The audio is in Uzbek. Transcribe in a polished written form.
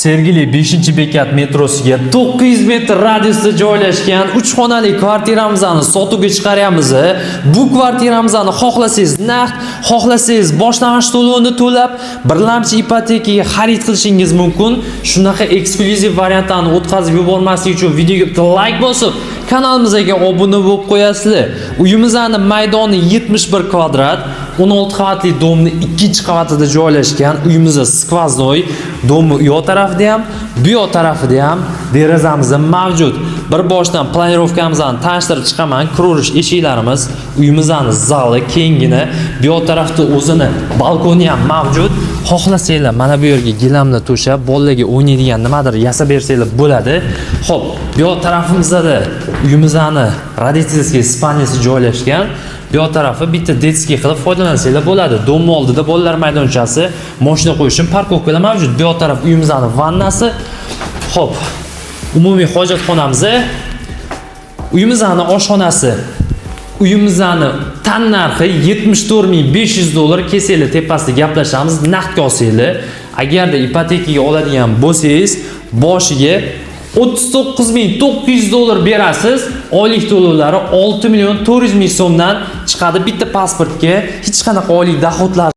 Sergeli 5-bekat metrosiga 900 metr radiusda joylashgan 3 xonali kvartiramizni sotuvga chiqaryapmiz. Bu kvartiramizni xohlasangiz naqd, xohlasangiz boshlang'ich to'lovini to'lab, birlamchi ipotekaga xarid qilishingiz mumkin. Shunaqa eksklyuziv variantlarni o'tkazib yubormaslik uchun videoga bitta like bosib, kanalimizga obuna bo'lib qo'yasizlar. Uyimizning maydoni 71 kvadrat, 16 qavatli domni 2-qavatida joylashgan. Uyimizda skvoznoy domni u yoq tarafida ham, bu yoq tarafida ham derazamiz mavjud. Bir boshdan planirovkamizni tanishtirib chiqaman. Kiruverish eshiklarimiz, uyimizning zali kengina, bu yoq tarafda o'zini balkoni ham mavjud. Xohlasanglar mana bu yerga gilamni to'shab, bolalarga o'ynaydigan nimadir yasab bersanglar bo'ladi. Xo'p, bu yoq tarafimizda uyimizning rodительskiy spaniyasi joylashgan. Bu yoq tarafi bitta detskiy qilib foydalansanglar bo'ladi. Dom oldida bolalar maydonchasi, mashina qo'yish uchun parkovkalar mavjud. Bu yoq taraf uyimizning vannasi. Xo'p, umumiy hojatxonamiz, uyimizning oshxonasi. Uyimizning tan narxi $74,500. Kesanglar tepasida gaplashamiz, naqdga olsanglar. Agarda ipotekaga oladigan bo'lsangiz, boshiga $39,900 berasiz. Oylik to'lovlari 6,400,000 so'mdan chiqadi. Bitta pasportga hech qanaqa oylik doxodlar